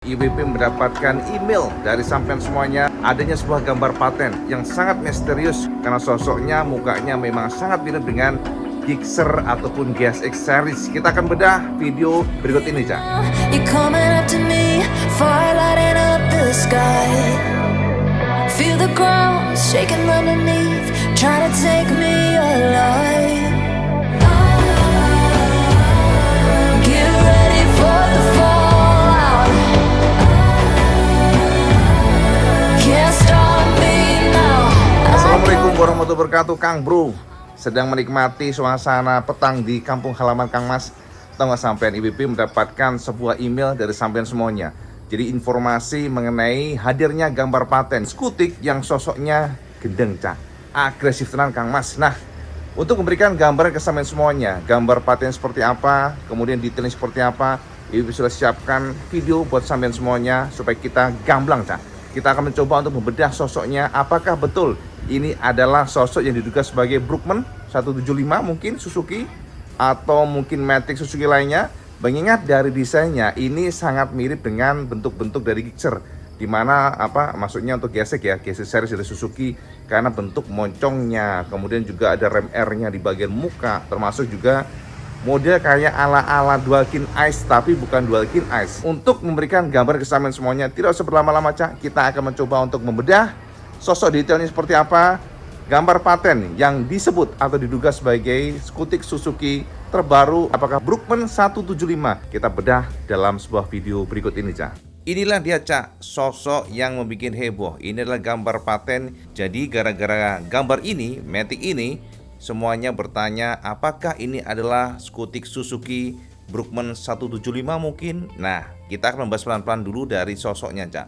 IWP mendapatkan email dari sampean semuanya adanya sebuah gambar paten yang sangat misterius karena sosoknya, mukanya memang sangat mirip dengan Gixxer ataupun GSX series. Kita akan bedah video berikut ini, Cak. You're coming up to me, fire lighting up the sky. Feel the ground shaking underneath, trying to take me alive. Get ready for the fallout. Can't stop me now. Assalamualaikum warahmatullahi wabarakatuh, Kang Bro. Sedang menikmati suasana petang di kampung halaman Kang Mas. Tahu nggak sampean IWP mendapatkan sebuah email dari sampean semuanya. Jadi informasi mengenai hadirnya gambar paten skutik yang sosoknya gendeng, Cak. Agresif tenan Kang Mas. Nah, untuk memberikan gambaran ke sampean semuanya, gambar paten seperti apa, kemudian detailnya seperti apa, IWP sudah siapkan video buat sampean semuanya supaya kita gamblang, Cak. Kita akan mencoba untuk membedah sosoknya, apakah betul ini adalah sosok yang diduga sebagai Brookman 175 mungkin Suzuki atau mungkin Matic Suzuki lainnya. Mengingat dari desainnya ini sangat mirip dengan bentuk-bentuk dari Gixxer, dimana maksudnya untuk GSX ya, GSX series dari Suzuki karena bentuk moncongnya, kemudian juga ada rem R-nya di bagian muka, termasuk juga model kayak ala-ala Dualkin Ice tapi bukan Dualkin Ice. Untuk memberikan gambar kesamaan semuanya, tidak usah berlama-lama, Cak. Kita akan mencoba untuk membedah sosok detailnya seperti apa, gambar paten yang disebut atau diduga sebagai skutik Suzuki terbaru, apakah Brookman 175. Kita bedah dalam sebuah video berikut ini, Cak. Inilah dia, Cak, sosok yang membuat heboh. Ini adalah gambar paten. Jadi gara-gara gambar ini, Matic ini, semuanya bertanya apakah ini adalah skutik Suzuki Brookman 175 mungkin. Nah, kita akan membahas pelan-pelan dulu dari sosoknya, Cak.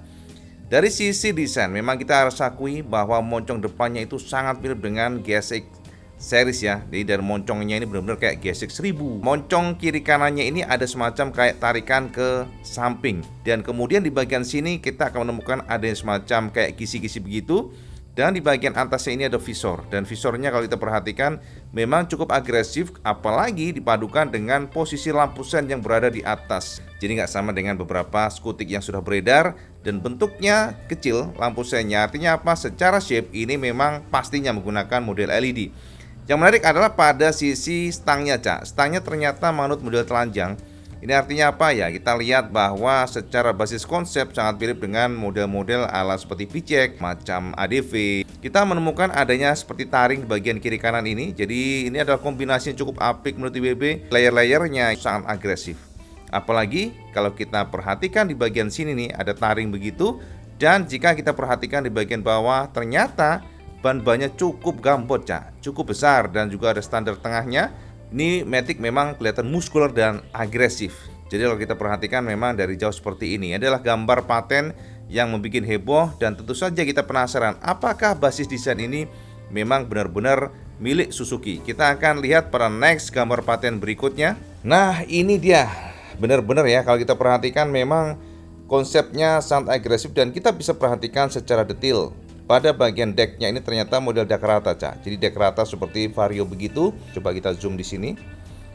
Dari sisi desain, memang kita harus akui bahwa moncong depannya itu sangat mirip dengan GSX series ya. Jadi dari moncongnya ini benar-benar kayak GSX 1000. Moncong kiri kanannya ini ada semacam kayak tarikan ke samping. Dan kemudian di bagian sini kita akan menemukan ada semacam kayak kisi-kisi begitu. Dan di bagian atasnya ini ada visor. Dan visornya kalau kita perhatikan memang cukup agresif, apalagi dipadukan dengan posisi lampu sen yang berada di atas. Jadi nggak sama dengan beberapa skutik yang sudah beredar. Dan bentuknya kecil lampu sennya. Artinya apa? Secara shape ini memang pastinya menggunakan model LED. Yang menarik adalah pada sisi stangnya, Cak. Stangnya ternyata manut model telanjang. Ini artinya apa ya? Kita lihat bahwa secara basis konsep sangat mirip dengan model-model ala seperti VCX, macam ADV. Kita menemukan adanya seperti taring di bagian kiri kanan ini. Jadi ini adalah kombinasi yang cukup apik menurut IWP. Layer-layernya sangat agresif. Apalagi kalau kita perhatikan di bagian sini nih ada taring begitu. Dan jika kita perhatikan di bagian bawah ternyata ban-bannya cukup gambot, Cak. Cukup besar dan juga ada standar tengahnya. Ini Matic memang kelihatan muskuler dan agresif. Jadi kalau kita perhatikan memang dari jauh seperti ini adalah gambar paten yang membuat heboh. Dan tentu saja kita penasaran apakah basis desain ini memang benar-benar milik Suzuki. Kita akan lihat pada next gambar paten berikutnya. Nah ini dia, benar-benar ya kalau kita perhatikan memang konsepnya sangat agresif. Dan kita bisa perhatikan secara detail pada bagian decknya ini ternyata model deck rata, Cak. Jadi deck rata seperti Vario begitu. Coba kita zoom di sini.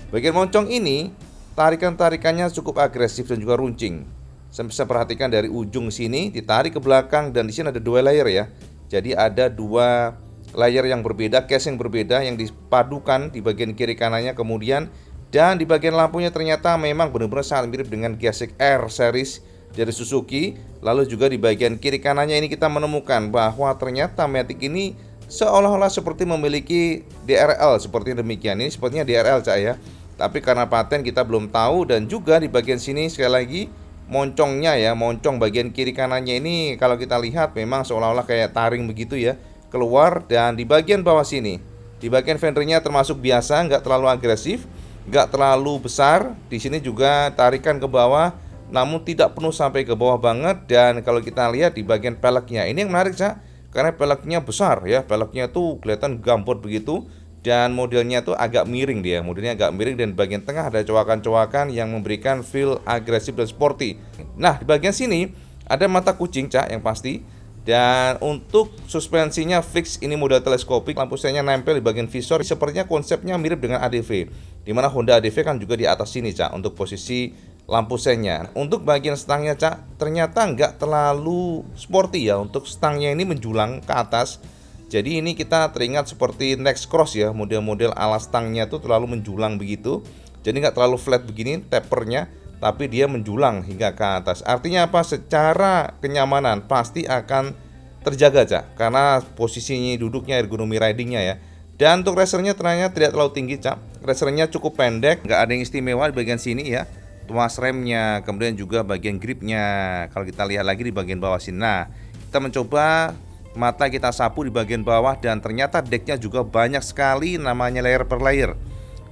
Bagian moncong ini tarikan-tarikannya cukup agresif dan juga runcing. Saya bisa perhatikan dari ujung sini ditarik ke belakang dan di sini ada dua layer ya. Jadi ada dua layer yang berbeda, case yang berbeda yang dipadukan di bagian kiri kanannya kemudian. Dan di bagian lampunya ternyata memang benar-benar sangat mirip dengan GSX R series dari Suzuki. Lalu juga di bagian kiri kanannya ini kita menemukan bahwa ternyata Matic ini seolah-olah seperti memiliki DRL seperti demikian. Ini sepertinya DRL, Cak ya. Tapi karena paten kita belum tahu. Dan juga di bagian sini sekali lagi moncongnya ya, moncong bagian kiri kanannya ini kalau kita lihat memang seolah-olah kayak taring begitu ya keluar. Dan di bagian bawah sini, di bagian fendernya termasuk biasa, nggak terlalu agresif, nggak terlalu besar. Di sini juga tarikan ke bawah namun tidak penuh sampai ke bawah banget. Dan kalau kita lihat di bagian peleknya ini yang menarik, Cak, karena peleknya besar ya, peleknya tuh kelihatan gambot begitu. Dan modelnya tuh agak miring dia, modelnya agak miring. Dan di bagian tengah ada cowakan-cowakan yang memberikan feel agresif dan sporty. Nah di bagian sini ada mata kucing, Cak, yang pasti. Dan untuk suspensinya fix, ini model teleskopik. Lampu sennya nempel di bagian visor. Sepertinya konsepnya mirip dengan ADV, dimana Honda ADV kan juga di atas sini, Cak, untuk posisi lampu senya. Untuk bagian stangnya Cak, ternyata nggak terlalu sporty ya. Untuk stangnya ini menjulang ke atas. Jadi ini kita teringat seperti Next Cross ya, model-model ala stangnya tuh terlalu menjulang begitu. Jadi nggak terlalu flat begini tapernya, tapi dia menjulang hingga ke atas. Artinya apa? Secara kenyamanan pasti akan terjaga Cak, karena posisinya duduknya ergonomi ridingnya ya. Dan untuk racernya ternyata tidak terlalu tinggi Cak. Racernya cukup pendek, nggak ada yang istimewa di bagian sini ya. Tuas remnya, kemudian juga bagian gripnya. Kalau kita lihat lagi di bagian bawah sini. Nah, kita mencoba mata kita sapu di bagian bawah dan ternyata decknya juga banyak sekali namanya layer per layer.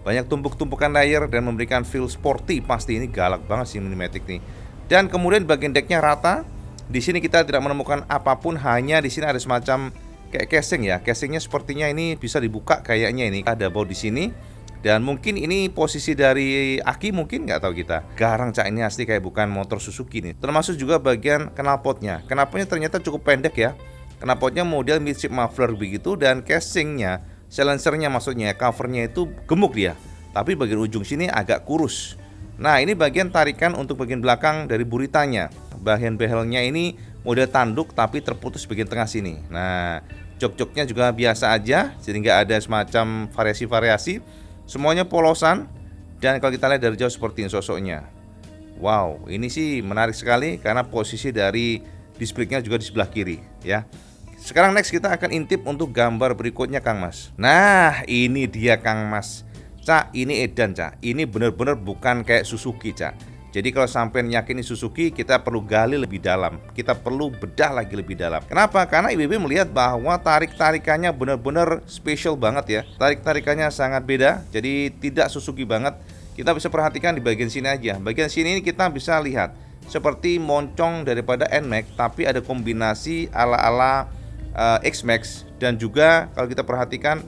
Banyak tumpuk-tumpukan layer dan memberikan feel sporty. Pasti ini galak banget sih Minimatic nih. Dan kemudian bagian decknya rata. Di sini kita tidak menemukan apapun, hanya di sini ada semacam kayak casing ya. Casingnya sepertinya ini bisa dibuka kayaknya ini. Ada baut di sini. Dan mungkin ini posisi dari aki, mungkin nggak tahu kita. Garang Cak, ini asli kayak bukan motor Suzuki nih. Termasuk juga bagian knalpotnya. Knalpotnya ternyata cukup pendek ya. Knalpotnya model midship muffler begitu, dan casingnya, silencernya maksudnya, covernya itu gemuk dia. Tapi bagian ujung sini agak kurus. Nah ini bagian tarikan untuk bagian belakang dari buritanya. Bagian behelnya ini model tanduk tapi terputus bagian tengah sini. Nah jok-joknya juga biasa aja, jadi nggak ada semacam variasi-variasi. Semuanya polosan, dan kalau kita lihat dari jauh seperti ini sosoknya. Wow, ini sih menarik sekali karena posisi dari displaynya juga di sebelah kiri ya. Sekarang next kita akan intip untuk gambar berikutnya Kang Mas. Nah, ini dia Kang Mas. Cak, ini edan Cak. Ini bener-bener bukan kayak Suzuki Cak. Jadi kalau sampai yakini Suzuki, kita perlu gali lebih dalam. Kita perlu bedah lagi lebih dalam. Kenapa? Karena IBB melihat bahwa tarik-tarikannya benar-benar spesial banget ya. Tarik-tarikannya sangat beda. Jadi tidak Suzuki banget. Kita bisa perhatikan di bagian sini aja. Bagian sini ini kita bisa lihat seperti moncong daripada NMAX, tapi ada kombinasi ala-ala X-Max. Dan juga kalau kita perhatikan,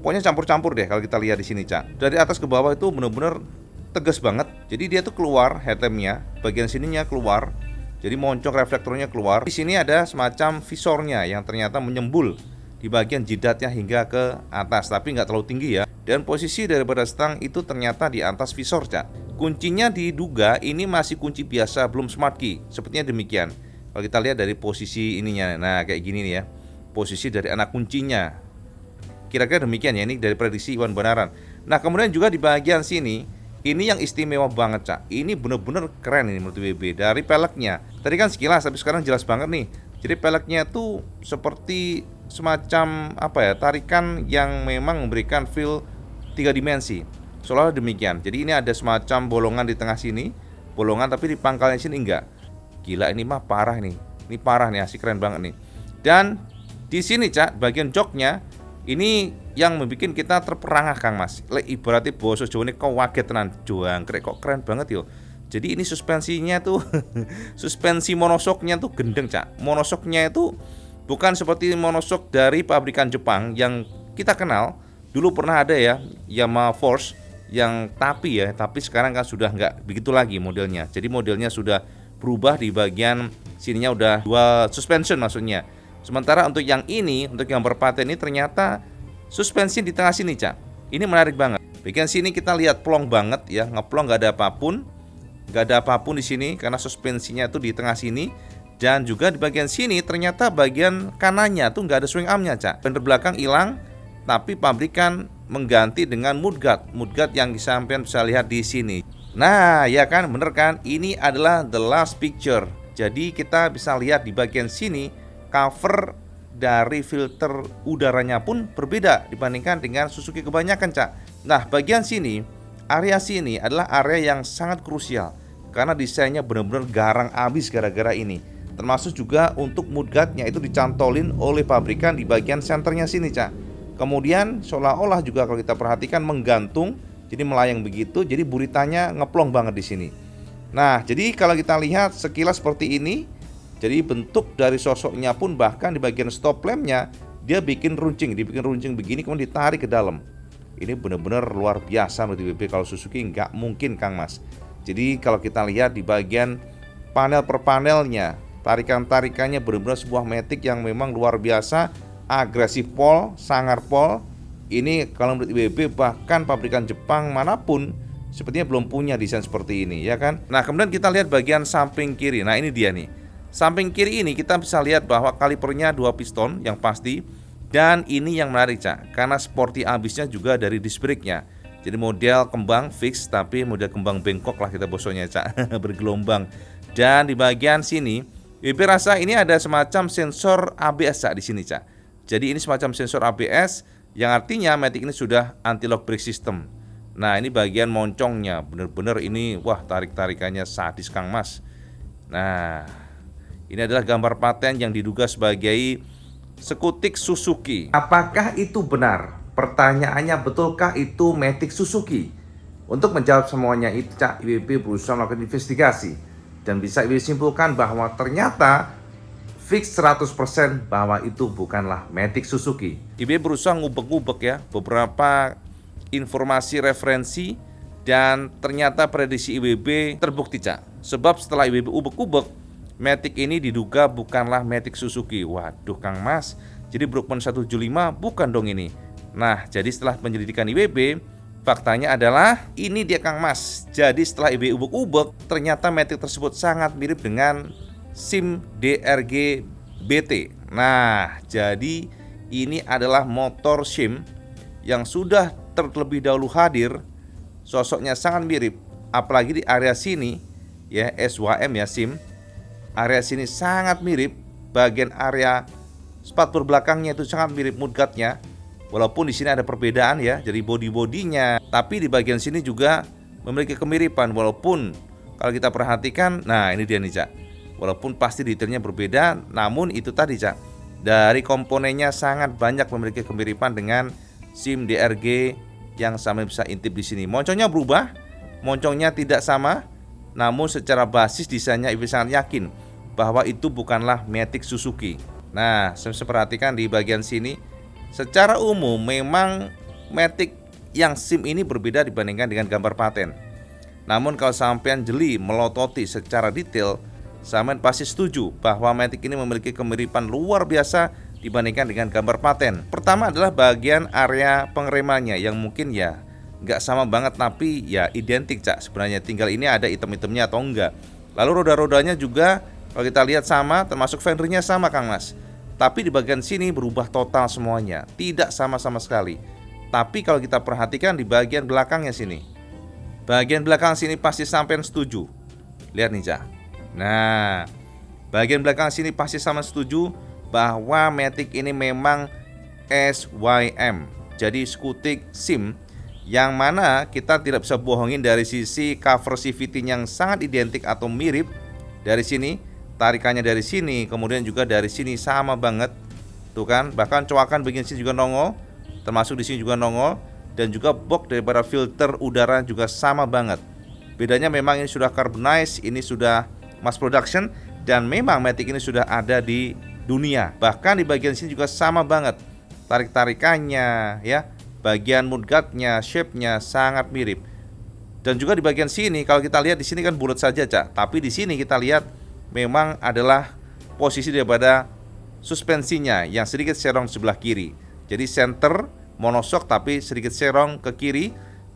pokoknya campur-campur deh kalau kita lihat di sini Cak. Dari atas ke bawah itu benar-benar tegas banget. Jadi dia tuh keluar headlampnya, bagian sininya keluar. Jadi moncong reflektornya keluar. Di sini ada semacam visornya yang ternyata menyembul di bagian jidatnya hingga ke atas, tapi nggak terlalu tinggi ya. Dan posisi daripada stang itu ternyata di atas visor Cak. Kuncinya diduga ini masih kunci biasa, belum smart key. Sepertinya demikian. Kalau kita lihat dari posisi ininya, nah kayak gini nih ya. Posisi dari anak kuncinya. Kira-kira demikian ya, ini dari prediksi Iwan Banaran. Nah kemudian juga di bagian sini, ini yang istimewa banget Cak. Ini bener-bener keren ini menurut WB. Dari peleknya, tadi kan sekilas, tapi sekarang jelas banget nih. Jadi peleknya tuh seperti semacam apa ya, tarikan yang memang memberikan feel 3 dimensi. Seolah demikian. Jadi ini ada semacam bolongan di tengah sini, bolongan tapi di pangkalnya sini enggak. Gila, ini mah parah nih. Ini parah nih, asik keren banget nih. Dan di sini Cak, bagian joknya ini yang membuat kita terperangah Kang Mas. Ibaratnya boso Jawa ini kok waget tenan, jangkrik kok keren banget yo. Jadi ini suspensinya tuh suspensi monosoknya tuh gendeng Cak. Monosoknya itu bukan seperti monosok dari pabrikan Jepang yang kita kenal. Dulu pernah ada ya, Yamaha Force yang tapi sekarang kan sudah nggak begitu lagi modelnya. Jadi modelnya sudah berubah, di bagian sininya udah dual suspension maksudnya. Sementara untuk yang ini, untuk yang berpaten ini ternyata suspensi di tengah sini Cak. Ini menarik banget. Bagian sini kita lihat plong banget ya, ngeplong nggak ada apapun. Nggak ada apapun di sini karena suspensinya itu di tengah sini. Dan juga di bagian sini ternyata bagian kanannya tuh nggak ada swing armnya Cak. Fender belakang hilang, tapi pabrikan mengganti dengan mudguard. Mudguard yang sampean bisa lihat di sini. Nah ya kan, bener kan? Ini adalah the last picture. Jadi kita bisa lihat di bagian sini cover dari filter udaranya pun berbeda dibandingkan dengan Suzuki kebanyakan Cak. Nah bagian sini, area sini adalah area yang sangat krusial karena desainnya benar-benar garang abis gara-gara ini. Termasuk juga untuk mudguardnya itu dicantolin oleh pabrikan di bagian senternya sini Cak. Kemudian seolah-olah juga kalau kita perhatikan menggantung, jadi melayang begitu, jadi buritanya ngeplong banget di sini. Nah jadi kalau kita lihat sekilas seperti ini, jadi bentuk dari sosoknya pun bahkan di bagian stop lampnya dia bikin runcing, begini kemudian ditarik ke dalam. Ini benar-benar luar biasa menurut BB. Kalau Suzuki nggak mungkin Kang Mas. Jadi kalau kita lihat di bagian panel per panelnya, tarikan-tarikannya benar-benar sebuah matic yang memang luar biasa, agresif pol, sangar pol. Ini kalau menurut IBB bahkan pabrikan Jepang manapun sepertinya belum punya desain seperti ini, ya kan? Nah, kemudian kita lihat bagian samping kiri. Nah, ini dia nih. Samping kiri ini kita bisa lihat bahwa kalipernya 2 piston yang pasti. Dan ini yang menarik, Cak, karena sporty abisnya juga dari disc brake-nya. Jadi model kembang fix, tapi model kembang bengkok lah kita bosonnya, Cak, bergelombang. Dan di bagian sini, WP rasa ini ada semacam sensor ABS, Cak, di sini, Cak. Jadi ini semacam sensor ABS yang artinya Matic ini sudah anti-lock brake system. Nah, ini bagian moncongnya, bener-bener ini, wah, tarik-tarikannya sadis Kang Mas. Nah, ini adalah gambar paten yang diduga sebagai skutik Suzuki. Apakah itu benar? Pertanyaannya, betulkah itu Matic Suzuki? Untuk menjawab semuanya itu, Cak, IWB berusaha melakukan investigasi dan bisa IWB simpulkan bahwa ternyata fix 100% bahwa itu bukanlah Matic Suzuki. IWB berusaha ngubek-ngubek ya beberapa informasi referensi dan ternyata prediksi IWB terbukti, Cak. Sebab setelah IWB ubek-ubek, Matic ini diduga bukanlah Matic Suzuki. Waduh Kang Mas, jadi Brookman 175 bukan dong ini. Nah, jadi setelah penyelidikan IWB, faktanya adalah ini dia Kang Mas. Jadi setelah IWB ubek-ubek, ternyata Matic tersebut sangat mirip dengan SIM DRG BT. Nah, jadi ini adalah motor SIM yang sudah terlebih dahulu hadir. Sosoknya sangat mirip, apalagi di area sini ya, SYM ya SIM. Area sini sangat mirip, bagian area spakbor belakangnya itu sangat mirip mudguardnya. Walaupun di sini ada perbedaan ya, jadi body-bodinya, tapi di bagian sini juga memiliki kemiripan. Walaupun kalau kita perhatikan, nah ini dia nih, Cak. Walaupun pasti detailnya berbeda, namun itu tadi, Cak, dari komponennya sangat banyak memiliki kemiripan dengan SIM DRG yang sama bisa intip di sini. Moncongnya berubah, moncongnya tidak sama. Namun secara basis desainnya Ibu sangat yakin bahwa itu bukanlah Matic Suzuki. Nah, saya perhatikan di bagian sini, secara umum memang Matic yang SIM ini berbeda dibandingkan dengan gambar paten. Namun kalau sampean jeli melototi secara detail, sampean pasti setuju bahwa Matic ini memiliki kemiripan luar biasa dibandingkan dengan gambar paten. Pertama adalah bagian area pengeremannya yang mungkin ya nggak sama banget, tapi ya identik, Cak, sebenarnya tinggal ini ada item-itemnya atau enggak. Lalu roda-rodanya juga kalau kita lihat sama, termasuk fendernya sama Kang Mas. Tapi di bagian sini berubah total semuanya, tidak sama-sama sekali. Tapi kalau kita perhatikan di bagian belakangnya sini, bagian belakang sini pasti sampean setuju. Lihat nih, Cak. Nah, bagian belakang sini pasti sama setuju bahwa Matic ini memang SYM, jadi skutik SIM, yang mana kita tidak bisa bohongin dari sisi cover CVT yang sangat identik atau mirip. Dari sini, tarikannya dari sini, kemudian juga dari sini sama banget. Tuh kan, bahkan coakan bagian sini juga nongol, termasuk di sini juga nongol, dan juga box daripada filter udara juga sama banget. Bedanya memang ini sudah carbonized, ini sudah mass production, dan memang Matic ini sudah ada di dunia. Bahkan di bagian sini juga sama banget, tarik-tarikannya ya, bagian mudguardnya, shape-nya sangat mirip. Dan juga di bagian sini kalau kita lihat di sini kan bulat saja, Cak. Tapi di sini kita lihat memang adalah posisi daripada suspensinya yang sedikit serong sebelah kiri. Jadi center monoshock tapi sedikit serong ke kiri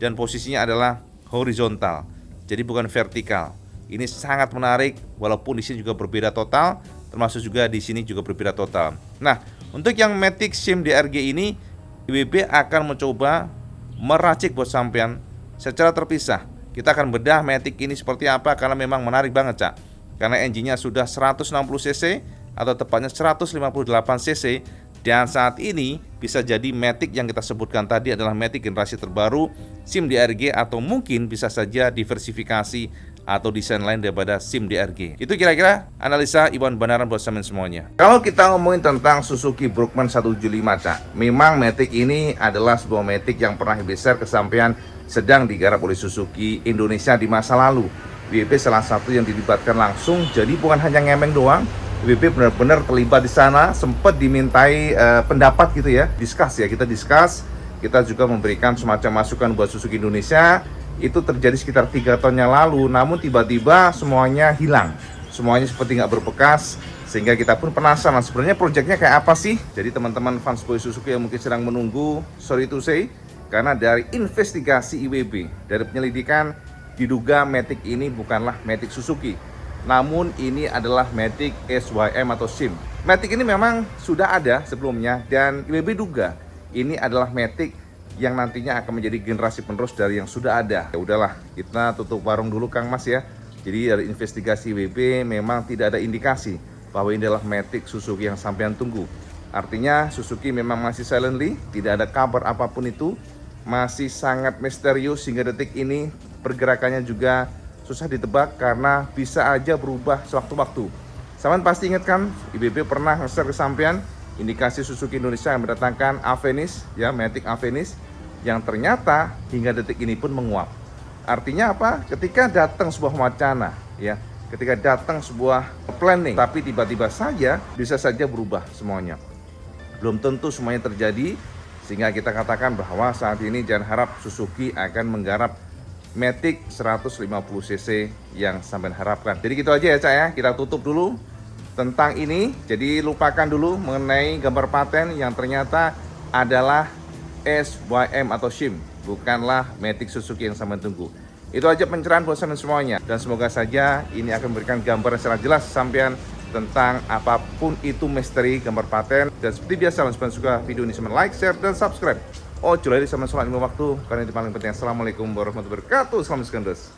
dan posisinya adalah horizontal. Jadi bukan vertikal. Ini sangat menarik walaupun di sini juga berbeda total, termasuk juga di sini juga berbeda total. Nah, untuk yang Matic SIM DRG ini IWB akan mencoba meracik buat sampean secara terpisah. Kita akan bedah Matic ini seperti apa karena memang menarik banget, Cak. Karena engine-nya sudah 160 cc atau tepatnya 158 cc dan saat ini bisa jadi Matic yang kita sebutkan tadi adalah Matic generasi terbaru SIM DRG atau mungkin bisa saja diversifikasi atau desain lain daripada SIM DRG. Itu kira-kira analisa Iwan Banaran buat sampean semuanya. Kalau kita ngomongin tentang Suzuki Brookman 175, Cak, memang Matic ini adalah sebuah Matic yang pernah besar kesampaian sedang digarap oleh Suzuki Indonesia di masa lalu. WP salah satu yang dilibatkan langsung, jadi bukan hanya ngemeng doang. WP benar-benar terlibat di sana, sempat dimintai pendapat gitu ya, discuss ya, kita discuss. Kita juga memberikan semacam masukan buat Suzuki Indonesia. Itu terjadi sekitar 3 tahun yang lalu, namun tiba-tiba semuanya hilang, semuanya seperti nggak berbekas, sehingga kita pun penasaran sebenarnya proyeknya kayak apa sih. Jadi teman-teman fans boy Suzuki yang mungkin sedang menunggu, sorry to say, Karena dari investigasi IWB, dari penyelidikan, diduga Matic ini bukanlah Matic Suzuki, namun ini adalah Matic SYM atau SYM. Matic ini memang sudah ada sebelumnya dan IWB duga ini adalah Matic yang nantinya akan menjadi generasi penerus dari yang sudah ada. Ya udahlah, kita tutup warung dulu Kang Mas ya. Jadi dari investigasi IWB memang tidak ada indikasi bahwa ini adalah Matic Suzuki yang sampean tunggu. Artinya Suzuki memang masih silently, tidak ada kabar apapun itu, masih sangat misterius hingga detik ini. Pergerakannya juga susah ditebak karena bisa aja berubah sewaktu-waktu. Sampean pasti ingat kan, IWB pernah nge-share ke sampean indikasi Suzuki Indonesia yang mendatangkan Avenis, ya Matic Avenis, yang ternyata hingga detik ini pun menguap. Artinya apa? Ketika datang sebuah wacana, ya, ketika datang sebuah planning, tapi tiba-tiba saja bisa saja berubah semuanya. Belum tentu semuanya terjadi, sehingga kita katakan bahwa saat ini jangan harap Suzuki akan menggarap Matic 150cc yang sampai harapkan. Jadi gitu aja ya Cak ya, kita tutup dulu tentang ini. Jadi lupakan dulu mengenai gambar paten yang ternyata adalah SYM atau SYM, bukanlah Matic Suzuki yang sampean tunggu. Itu aja pencerahan buat sampean semuanya, dan semoga saja ini akan memberikan gambaran secara jelas sampean tentang apapun itu misteri gambar paten. Dan seperti biasa, kalau sampean suka video ini, sampean like, share, dan subscribe. Oh, jual sampean sholat 5 waktu karena itu paling penting. Assalamualaikum warahmatullahi wabarakatuh. Salam sekandas.